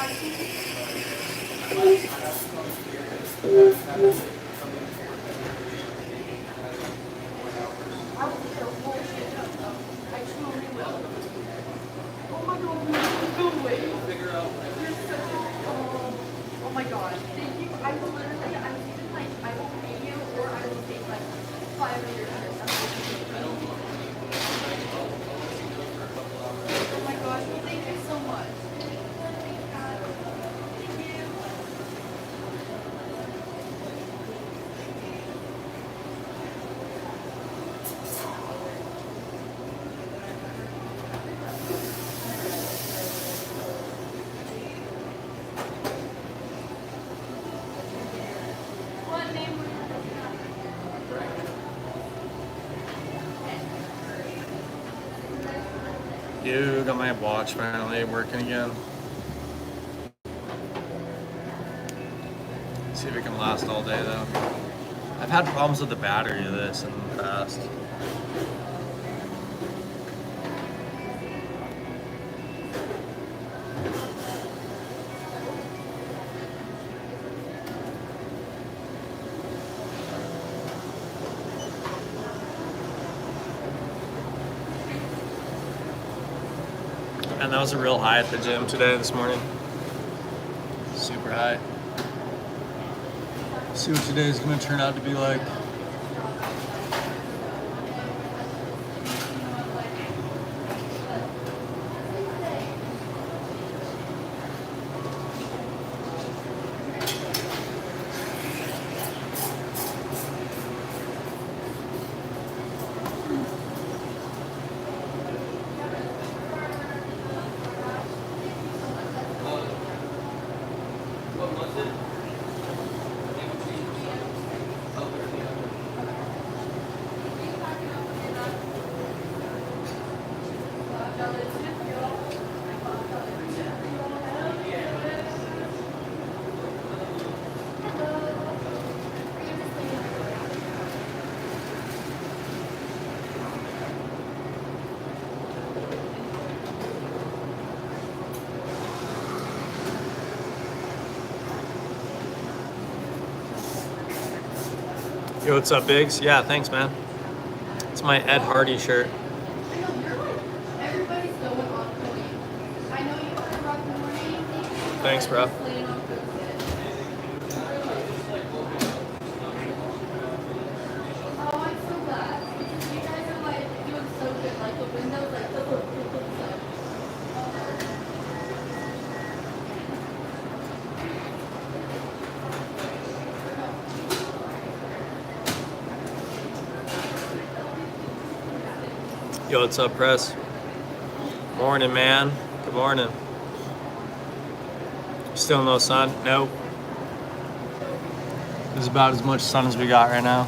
Oh my god, thank you. I will literally, I'm even like, I will pay you or I will take like 5 of your shirts. Oh my gosh, thank you so much. Thank you. What name were you looking at? You got my watch finally working again. See if it can last all day though. I've had problems with the battery of this in the past. And that was a real high at the gym today, this morning. Super high. See what today is going to turn out to be like. Yo, what's up, Biggs? Yeah, thanks, man. It's my Ed Hardy shirt. I know, you're like, everybody's going on point. I know you want to rock the morning. Thanks, bro. Playing on good shit. Oh, I'm so glad. Because you guys are like doing so good. Like the windows, like the Yo, what's up, Press? Morning, man. Good morning. Still no sun? Nope. This is about as much sun as we got right now.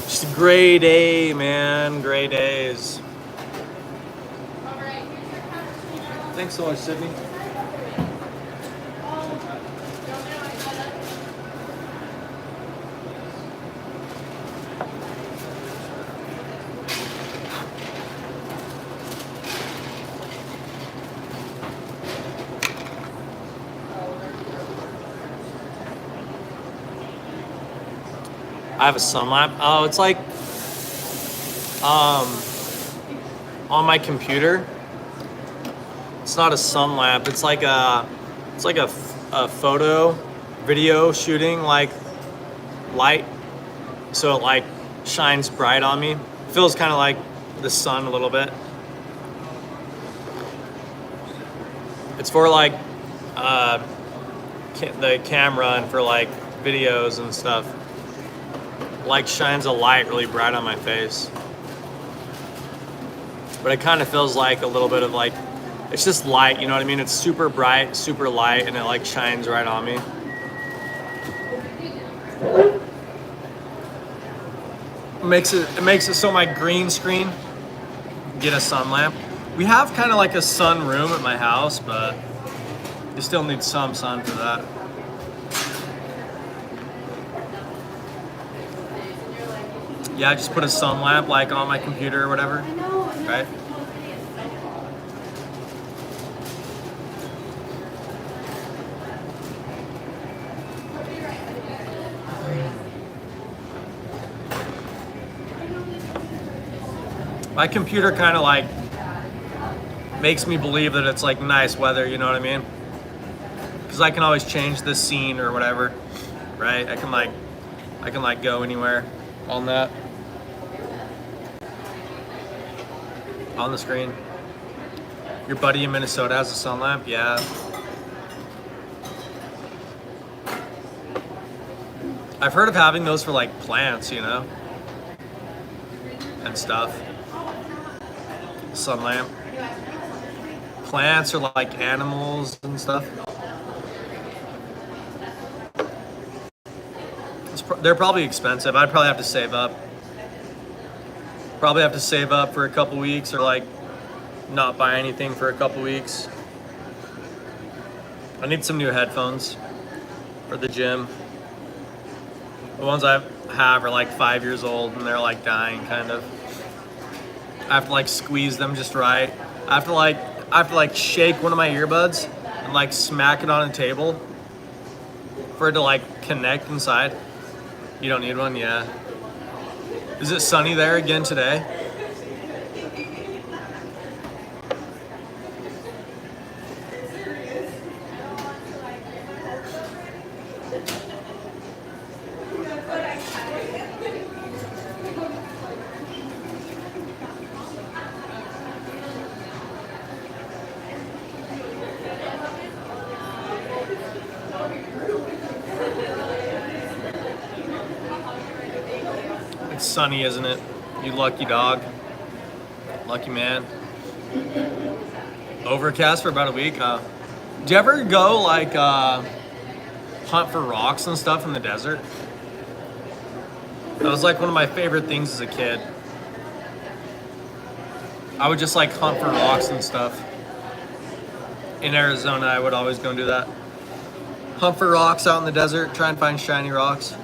Just a gray day, man. Gray days. Thanks so much, Sydney. I have a sun lamp. Oh, it's like on my computer. It's not a sun lamp. It's like a photo video shooting like light. So it like shines bright on me. Feels kind of like the sun a little bit. It's for like the camera and for like videos and stuff. Like shines a light really bright on my face. But it kind of feels like a little bit of like, it's just light, you know what I mean? It's super bright, super light, and it like shines right on me. It makes it so my green screen get a sun lamp. We have kind of like a sun room at my house, but you still need some sun for that. Yeah, I just put a sun lamp like on my computer or whatever, right? My computer kind of like makes me believe that it's like nice weather, you know what I mean? Because I can always change the scene or whatever, right? I can like go anywhere on that, on the screen. Your buddy in Minnesota has a sun lamp? Yeah. I've heard of having those for like plants, you know, and stuff. Sun lamp. Plants or like animals and stuff. They're probably expensive. I'd probably have to save up. Probably have to save up for a couple weeks or like not buy anything for a couple weeks. I need some new headphones for the gym. The ones I have are like 5 years old and they're like dying kind of. I have to like squeeze them just right. I have to like shake one of my earbuds and like smack it on a table for it to like connect inside. You don't need one? Yeah. Is it sunny there again today? It's sunny, isn't it? You lucky dog. Lucky man. Overcast for about a week. Do you ever go like hunt for rocks and stuff in the desert? That was like one of my favorite things as a kid. I would just like hunt for rocks and stuff. In Arizona, I would always go and do that. Hunt for rocks out in the desert, try and find shiny rocks.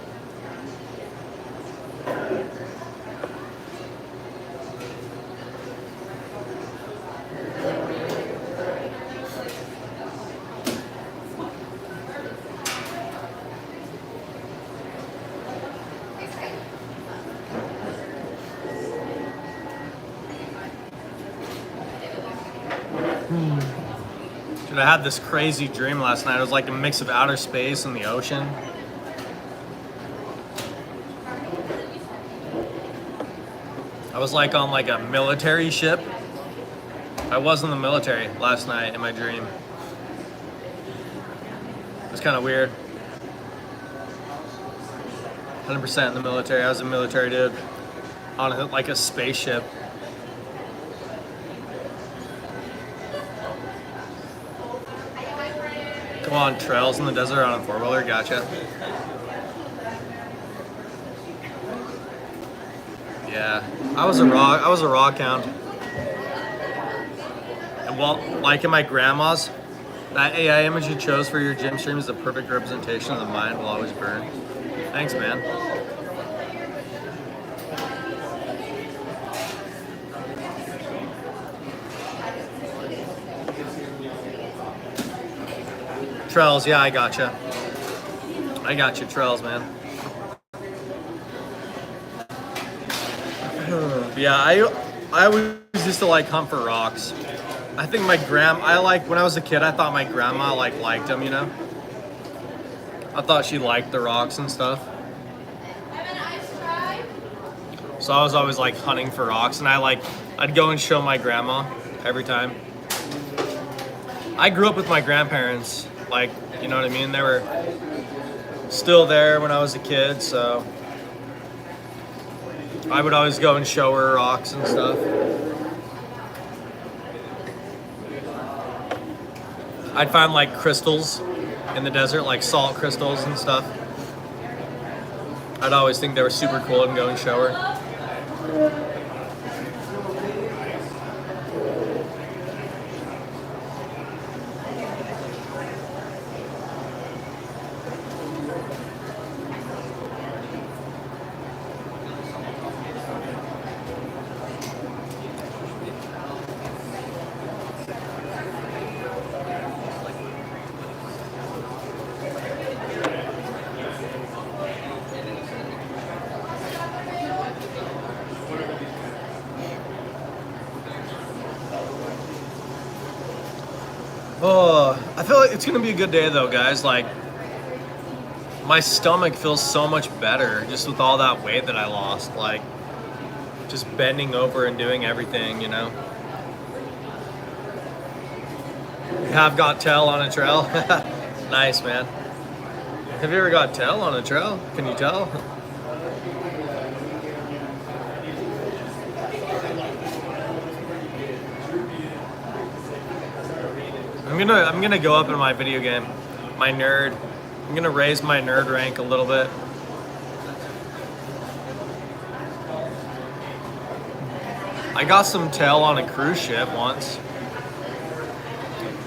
Dude, I had this crazy dream last night. It was like a mix of outer space and the ocean. I was like on like a military ship. I was in the military last night in my dream. It was kind of weird. 100% in the military. I was a military dude on like a spaceship. Go on trails in the desert on a four-wheeler. Gotcha. Yeah, I was a rock hound. And well, like in my grandma's, that AI image you chose for your gym stream is the perfect representation of the mind will always burn. Thanks, man. Trails, yeah, I gotcha. I got you, trails, man. Yeah, I always used to like hunt for rocks. I think when I was a kid, I thought my grandma liked them, you know? I thought she liked the rocks and stuff. So I was always like hunting for rocks and I'd go and show my grandma every time. I grew up with my grandparents, like, you know what I mean? They were still there when I was a kid, so I would always go and show her rocks and stuff. I'd find like crystals in the desert, like salt crystals and stuff. I'd always think they were super cool and go and show her. Oh, I feel like it's gonna be a good day though, guys. Like, my stomach feels so much better just with all that weight that I lost. Like, just bending over and doing everything, you know. You have got tail on a trail? Nice, man. Have you ever got tail on a trail? Can you tell? I'm gonna go up in my video game, my nerd. I'm gonna raise my nerd rank a little bit. I got some tail on a cruise ship once.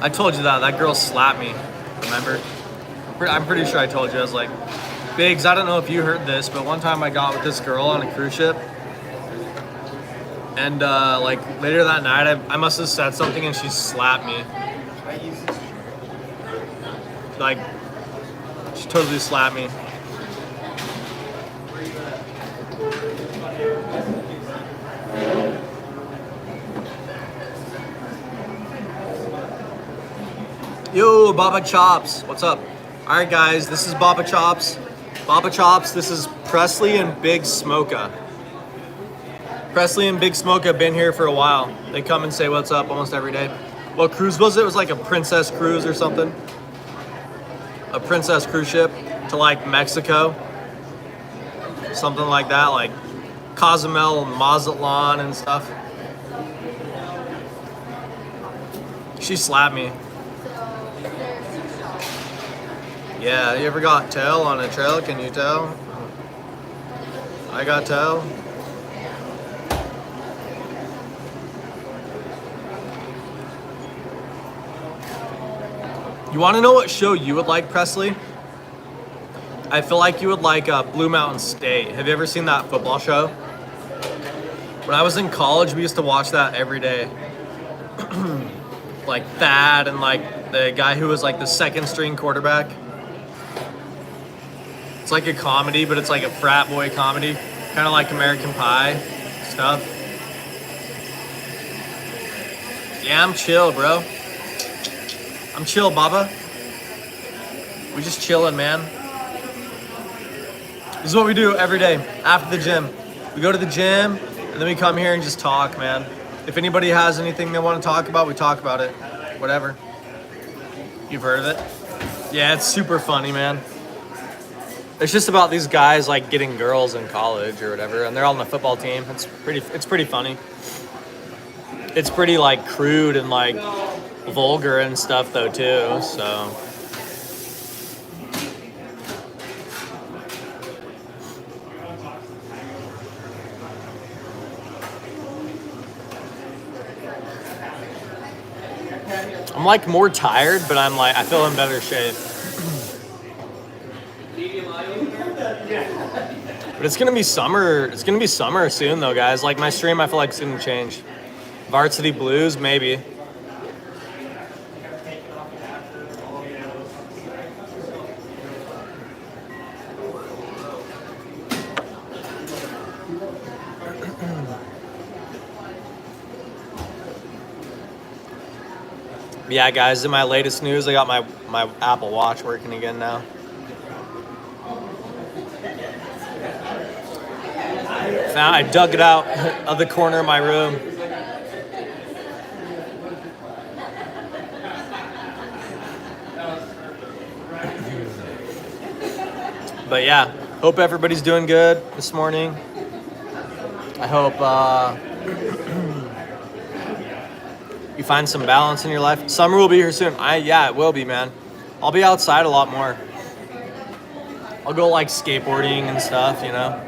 I told you that girl slapped me. Remember? I'm pretty sure I told you. I was like, Biggs, I don't know if you heard this, but one time I got with this girl on a cruise ship, and like later that night, I must have said something and she slapped me. Like, she totally slapped me. Yo, Baba Chops, what's up? All right, guys, this is Baba Chops. Baba Chops, this is Presley and Big Smoka. Presley and Big Smoka have been here for a while. They come and say what's up almost every day. What cruise was it? It was like a princess cruise or something. A princess cruise ship to like Mexico. Something like that, like Cozumel and Mazatlan and stuff. She slapped me. Yeah, you ever got tail on a trail? Can you tell? I got tail. You want to know what show you would like, Presley? I feel like you would like Blue Mountain State. Have you ever seen that football show? When I was in college, we used to watch that every day. Like Thad and like the guy who was like the second string quarterback. It's like a comedy, but it's like a frat boy comedy. Kind of like American Pie stuff. Yeah, I'm chill, bro. I'm chill, Baba. We just chilling, man. This is what we do every day after the gym. We go to the gym, and then we come here and just talk, man. If anybody has anything they want to talk about, we talk about it. Whatever. You've heard of it? Yeah, it's super funny, man. It's just about these guys like getting girls in college or whatever, and they're all on the football team. It's pretty funny. It's pretty like crude and like vulgar and stuff though too, so. I'm like more tired, but I feel in better shape. But it's gonna be summer. It's gonna be summer soon though, guys. Like my stream, I feel like it's gonna change. Varsity Blues, maybe. Yeah, guys, in my latest news, I got my Apple Watch working again now. I dug it out of the corner of my room. But yeah, hope everybody's doing good this morning. I hope you find some balance in your life. Summer will be here soon. Yeah, it will be, man. I'll be outside a lot more. I'll go like skateboarding and stuff, you know.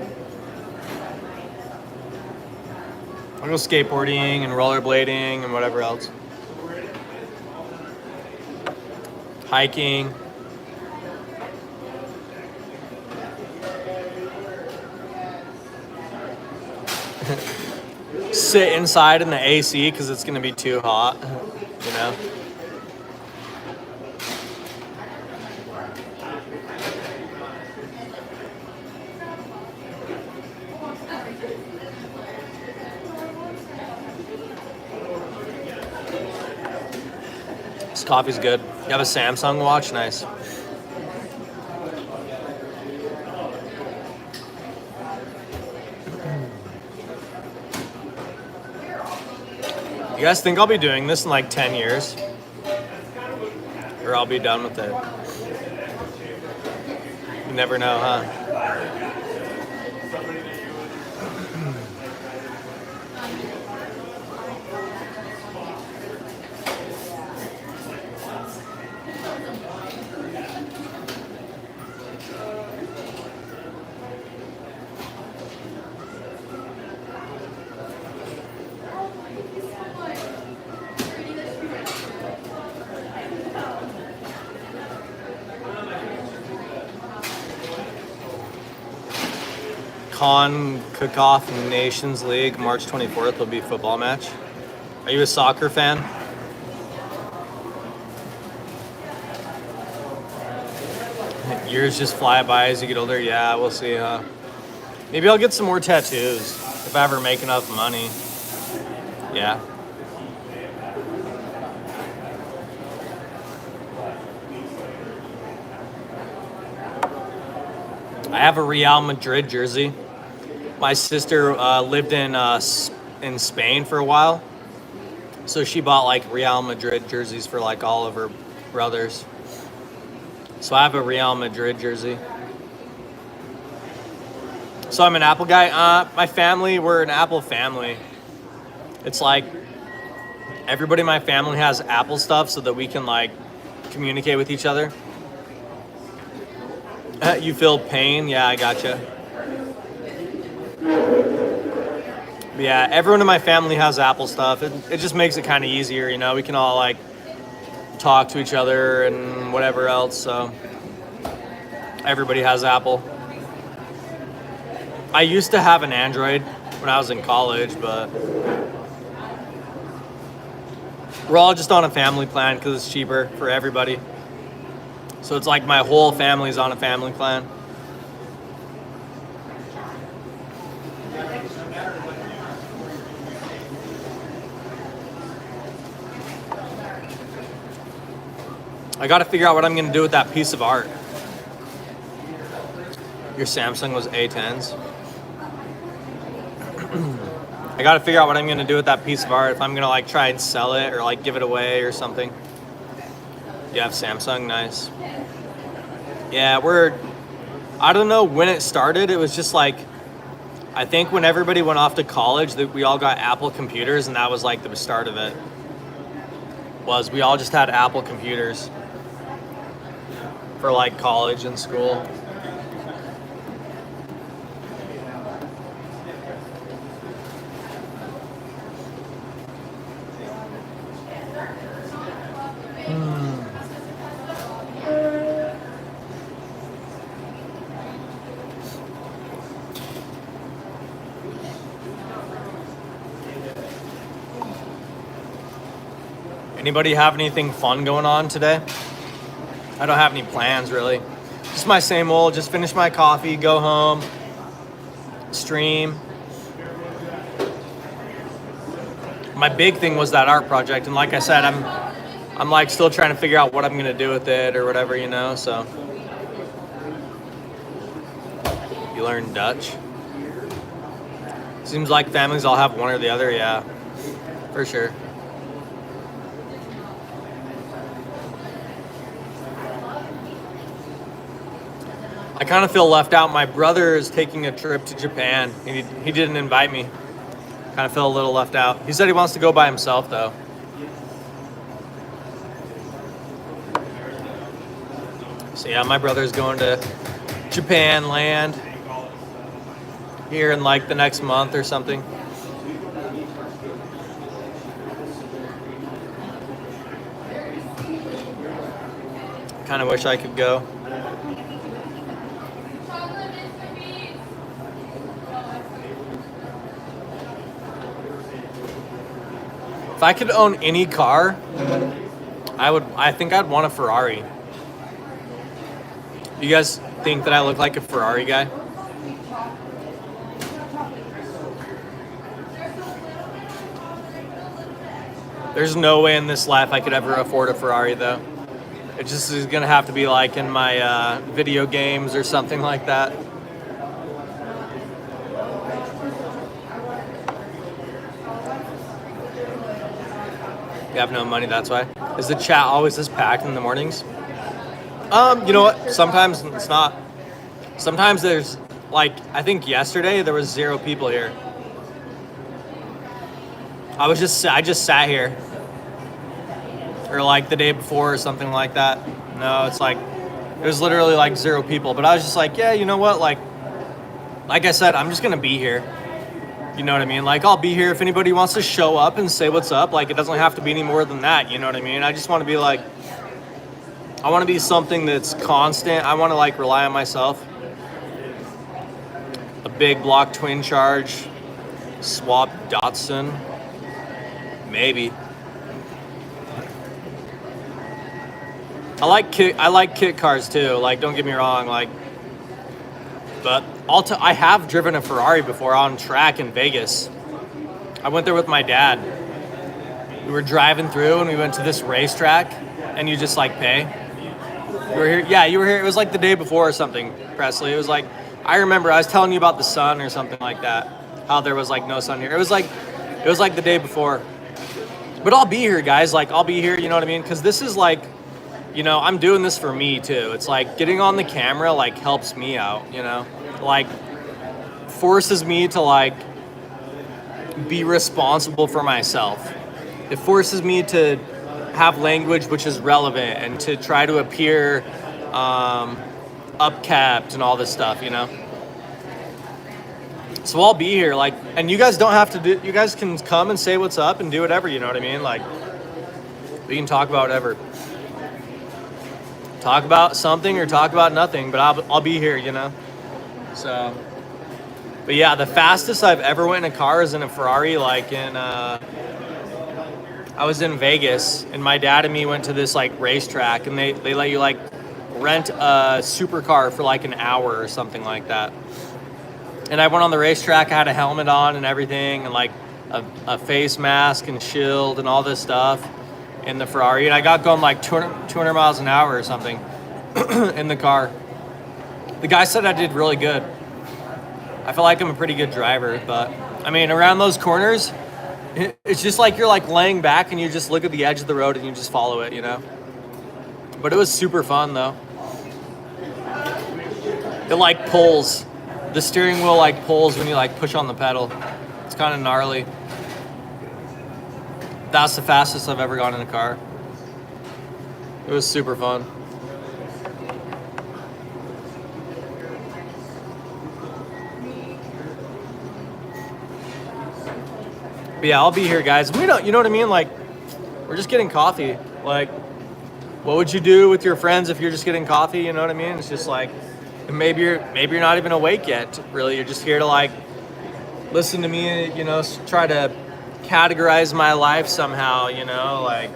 I'll go skateboarding and rollerblading and whatever else. Hiking. Sit inside in the AC because it's going to be too hot, you know. This coffee's good. You have a Samsung watch? Nice. You guys think I'll be doing this in like 10 years? Or I'll be done with it? You never know, huh? Con Cook-Off Nations League, March 24th will be a football match. Are you a soccer fan? Years just fly by as you get older. Yeah, we'll see. Maybe I'll get some more tattoos if I ever make enough money. Yeah. I have a Real Madrid jersey. My sister lived in Spain for a while, so she bought like Real Madrid jerseys for like all of her brothers. So I have a Real Madrid jersey. So I'm an Apple guy. My family, we're an Apple family. It's like everybody in my family has Apple stuff so that we can like communicate with each other. You feel pain? Yeah, I gotcha. But yeah, everyone in my family has Apple stuff. It just makes it kind of easier, you know. We can all like talk to each other and whatever else. So everybody has Apple. I used to have an Android when I was in college, but we're all just on a family plan because it's cheaper for everybody. So it's like my whole family's on a family plan. I got to figure out what I'm going to do with that piece of art. Your Samsung was A10s. I got to figure out what I'm going to do with that piece of art. If I'm going to like try and sell it or like give it away or something. You have Samsung, nice. Yeah, I don't know when it started. It was just like, I think when everybody went off to college, that we all got Apple computers, and that was like the start of it. Was we all just had Apple computers for like college and school. Anybody have anything fun going on today? I don't have any plans really. Just my same old, just finish my coffee, go home, stream. My big thing was that art project, and like I said, I'm like still trying to figure out what I'm gonna do with it or whatever, you know, so. You learn Dutch? Seems like families all have one or the other, yeah, for sure. I kind of feel left out. My brother is taking a trip to Japan. He didn't invite me. Kind of feel a little left out. He said he wants to go by himself though. So yeah, my brother's going to Japan land here in like the next month or something. Kind of wish I could go. If I could own any car, I think I'd want a Ferrari. You guys think that I look like a Ferrari guy? There's no way in this life I could ever afford a Ferrari though. It just is gonna have to be like in my video games or something like that. You have no money, that's why. Is the chat always this packed in the mornings? You know what? Sometimes it's not. Sometimes there's like, I think yesterday there was 0 people here. I just sat here. Or like the day before or something like that. No, it's like, it was literally like 0 people. But I was just like, yeah, you know what? Like I said, I'm just gonna be here. You know what I mean? Like, I'll be here if anybody wants to show up and say what's up. Like, it doesn't have to be any more than that. You know what I mean? I just want to be like, I want to be something that's constant. I want to like rely on myself. A big block twin charge, swap Datsun, maybe. I like kit cars too. Like, don't get me wrong. Like, but I have driven a Ferrari before on track in Vegas. I went there with my dad. We were driving through and we went to this racetrack, and you just like pay. You were here? Yeah, you were here. It was like the day before or something, Presley. It was like, I remember I was telling you about the sun or something like that. How there was like no sun here. It was like the day before. But I'll be here, guys. Like, I'll be here, you know what I mean? Because this is like, you know, I'm doing this for me too. It's like getting on the camera like helps me out, you know? Like forces me to like be responsible for myself. It forces me to have language which is relevant and to try to appear upkept and all this stuff, you know? So I'll be here, like, and you guys don't have to do, you guys can come and say what's up and do whatever, you know what I mean? Like, we can talk about whatever. Talk about something or talk about nothing, but I'll be here, you know? So, but yeah, the fastest I've ever went in a car is in a Ferrari, like in, I was in Vegas, and my dad and me went to this like racetrack, and they let you like rent a supercar for like an hour or something like that. And I went on the racetrack, I had a helmet on and everything, and like a face mask and shield and all this stuff in the Ferrari. And I got going like 200 miles an hour or something in the car. The guy said I did really good. I feel like I'm a pretty good driver, but I mean, around those corners, it's just like you're like laying back and you just look at the edge of the road and you just follow it, you know? But it was super fun though. It like pulls. The steering wheel like pulls when you like push on the pedal. It's kind of gnarly. That's the fastest I've ever gone in a car. It was super fun. But yeah, I'll be here, guys. We don't, you know what I mean? Like, we're just getting coffee. Like, what would you do with your friends if you're just getting coffee? You know what I mean? It's just like, maybe you're not even awake yet. Really, you're just here to like listen to me. You know, try to categorize my life somehow. You know, like.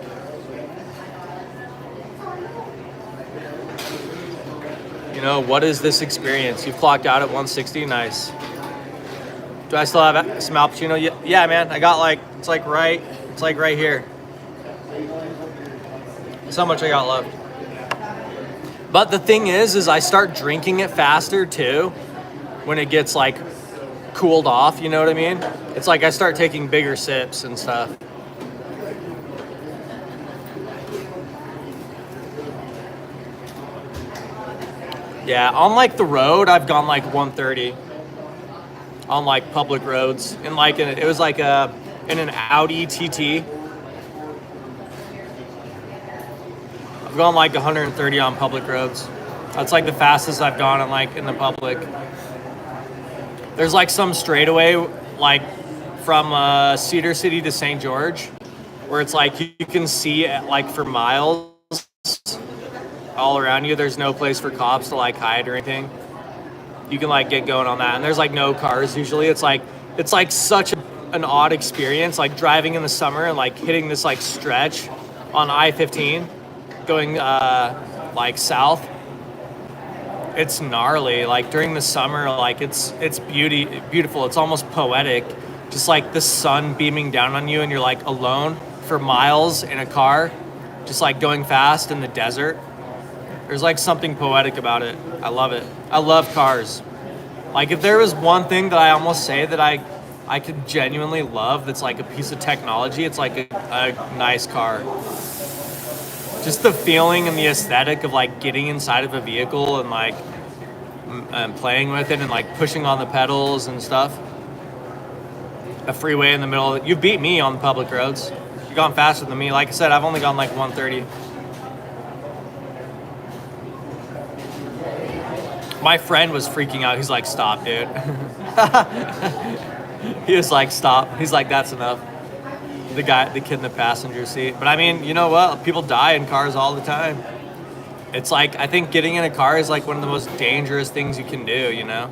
You know, what is this experience? You've clocked out at 160. Nice. Do I still have some Al Pacino? Yeah, man. I got like, it's like right here. That's how much I got left. But the thing is I start drinking it faster too when it gets like cooled off, you know what I mean? It's like I start taking bigger sips and stuff. Yeah, on like the road, I've gone like 130 on like public roads. And like it was like in an Audi TT. I've gone like 130 on public roads. That's like the fastest I've gone in the public. There's like some straightaway like from Cedar City to St. George where it's like you can see it like for miles all around you. There's no place for cops to like hide or anything. You can like get going on that, and there's like no cars usually. It's like such an odd experience, like driving in the summer and like hitting this like stretch on I-15 going like south. It's gnarly. Like during the summer, like it's beautiful. It's almost poetic, just like the sun beaming down on you and you're like alone, for miles in a car, just like going fast in the desert. There's like something poetic about it. I love it. I love cars. Like if there was one thing that I almost say that I could genuinely love that's like a piece of technology, it's like a nice car. Just the feeling and the aesthetic of like getting inside of a vehicle and like and playing with it and like pushing on the pedals and stuff. A freeway in the middle. You beat me on the public roads. You've gone faster than me. Like I said, I've only gone like 130. My friend was freaking out. He's like, stop, dude. He was like, stop. He's like, that's enough. The kid in the passenger seat. But I mean, you know what? People die in cars all the time. It's like, I think getting in a car is like one of the most dangerous things you can do, you know?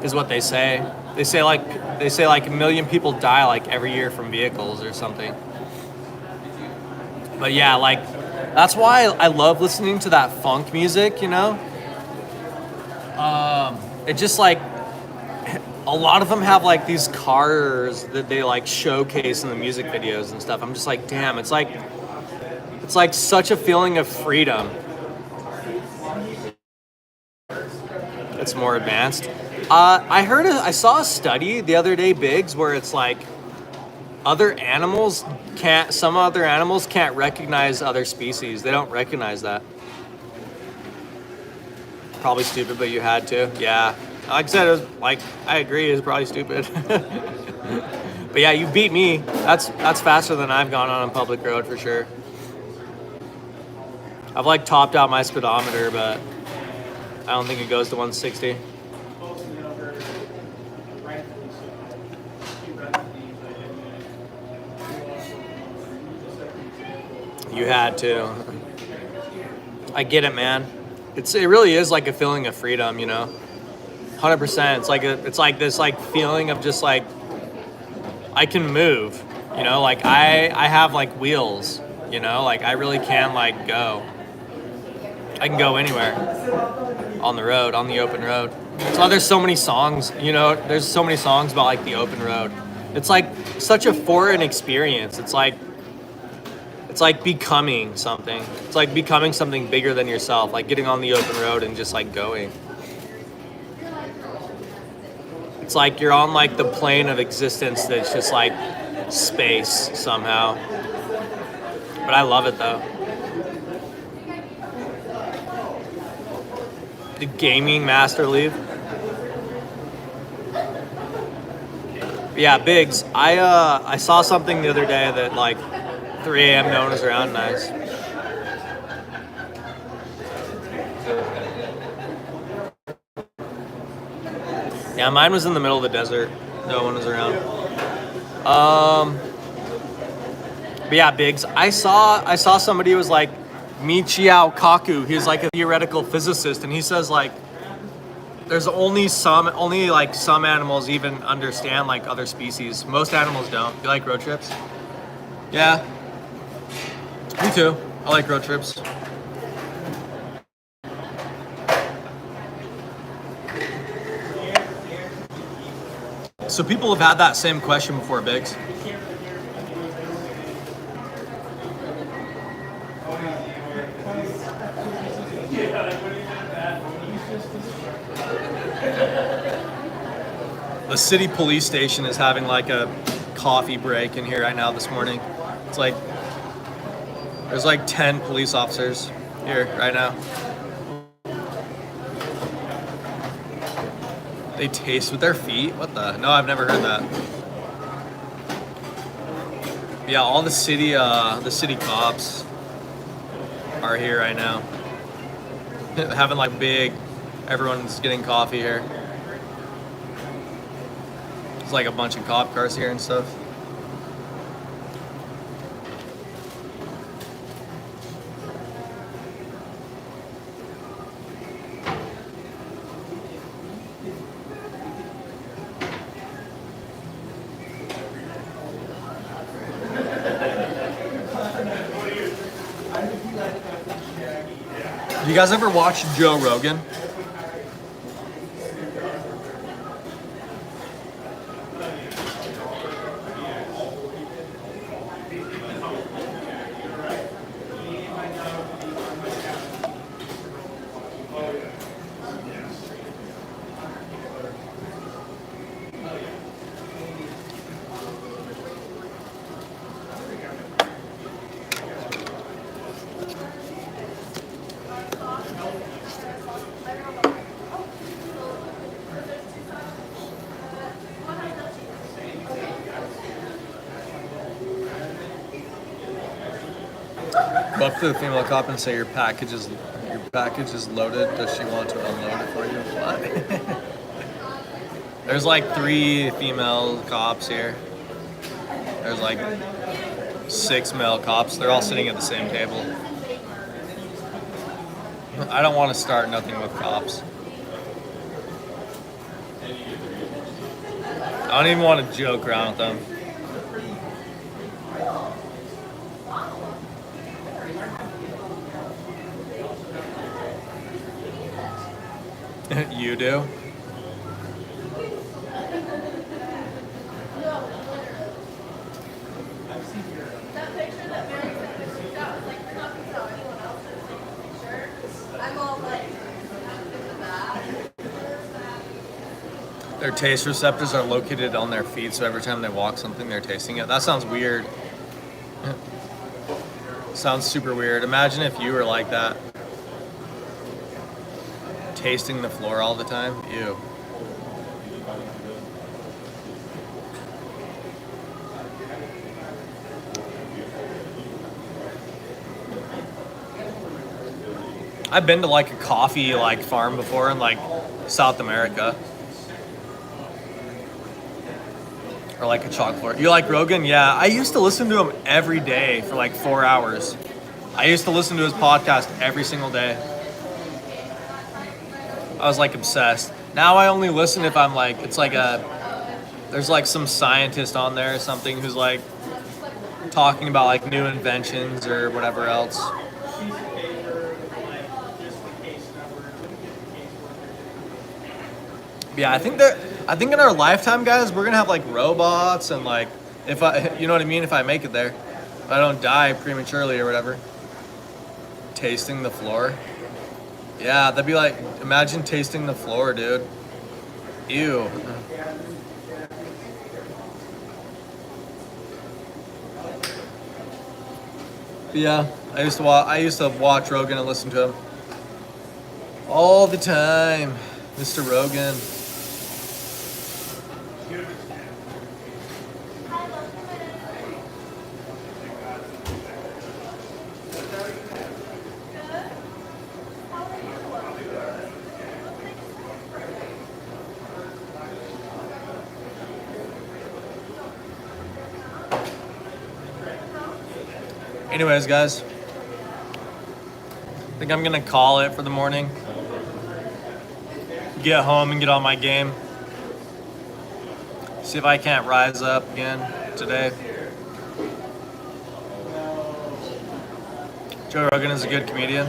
Is what they say. They say like 1 million people die like every year from vehicles or something. But yeah, like that's why I love listening to that funk music, you know? It just like a lot of them have like these cars that they like showcase in the music videos and stuff. I'm just like, damn, it's like such a feeling of freedom. It's more advanced. I saw a study the other day, Biggs, where it's like some other animals can't recognize other species. They don't recognize that. Probably stupid, but you had to. Yeah. Like I said, it was like, I agree, it's probably stupid. But yeah, you beat me. That's faster than I've gone on a public road for sure. I've like topped out my speedometer, but I don't think it goes to 160. You had to. I get it, man. It really is like a feeling of freedom, you know. 100%. It's like this like feeling of just like I can move, you know. Like I have like wheels, you know. Like I really can like go. I can go anywhere on the road, on the open road. That's why there's so many songs, you know. There's so many songs about like the open road. It's like such a foreign experience. It's like becoming something. It's like becoming something bigger than yourself, like getting on the open road and just like going. It's like you're on like the plane of existence that's just like space somehow. But I love it though. The gaming master leave. Yeah, Biggs. I saw something the other day that like 3 a.m. no one's around. Nice. Yeah, mine was in the middle of the desert. No one was around. But yeah, Biggs. I saw somebody who was like Michio Kaku. He was like a theoretical physicist, and he says like there's only some animals even understand like other species. Most animals don't. You like road trips? Yeah. Me too. I like road trips. So people have had that same question before, Biggs. The city police station is having like a coffee break in here right now this morning. It's like there's like 10 police officers here right now. They taste with their feet? What the? No, I've never heard that. Yeah, all the city cops are here right now. Having like everyone's getting coffee here. There's like a bunch of cop cars here and stuff. You guys ever watch Joe Rogan? Go up to the female cop and say your package is loaded. Does she want to unload it for you? What? There's like 3 female cops here. There's like 6 male cops. They're all sitting at the same table. I don't want to start nothing with cops. I don't even want to joke around with them. You do? That picture that Mary sent me, that was like, not to tell anyone else to take a picture. I'm all like, into that. Their taste receptors are located on their feet, so every time they walk something, they're tasting it. That sounds weird. Sounds super weird. Imagine if you were like that. Tasting the floor all the time. Ew. I've been to like a coffee like farm before in like South America. Or like a chocolate farm. You like Rogan? Yeah. I used to listen to him every day for like 4 hours. I used to listen to his podcast every single day. I was like obsessed. Now I only listen if I'm like, it's like there's like some scientist on there or something who's like talking about like new inventions or whatever else. Yeah, I think in our lifetime, guys, we're gonna have like robots and like, if you know what I mean, if I make it there, if I don't die prematurely or whatever. Tasting the floor. Yeah, that'd be like, imagine tasting the floor, dude. Ew. Yeah, I used to watch Rogan and listen to him all the time. Mr. Rogan. Anyways, guys, I think I'm gonna call it for the morning. Get home and get on my game. See if I can't rise up again today. Joe Rogan is a good comedian.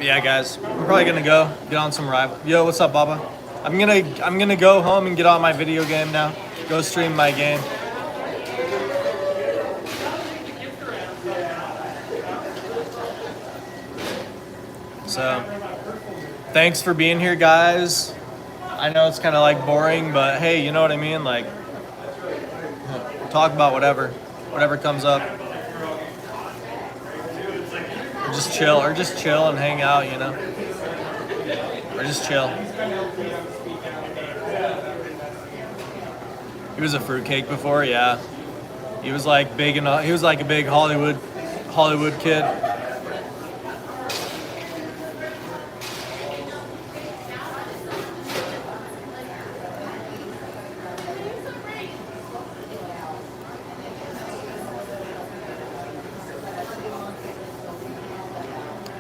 Yeah, guys, I'm probably gonna go get on some rival. Yo, what's up, Baba? I'm gonna go home and get on my video game now. Go stream my game. So, thanks for being here, guys. I know it's kind of like boring, but hey, you know what I mean? Like, talk about whatever comes up. Or just chill and hang out, you know? Or just chill. He was a fruitcake before, yeah. He was like big enough. He was like a big Hollywood kid.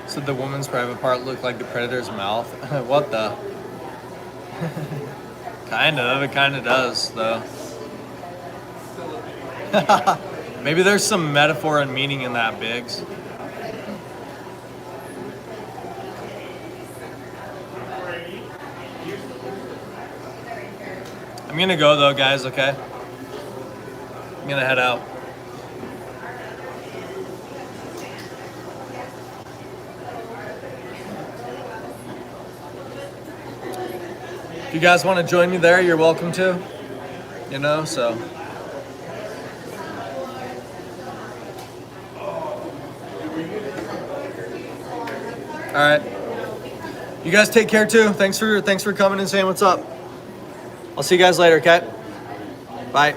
Said the woman's private part looked like the predator's mouth. What the? It kind of does, though. Maybe there's some metaphor and meaning in that, Biggs. I'm gonna go though, guys, okay? I'm gonna head out. If you guys want to join me there, you're welcome to. You know, so. All right. You guys take care too. Thanks for coming and saying what's up. I'll see you guys later, okay? Bye.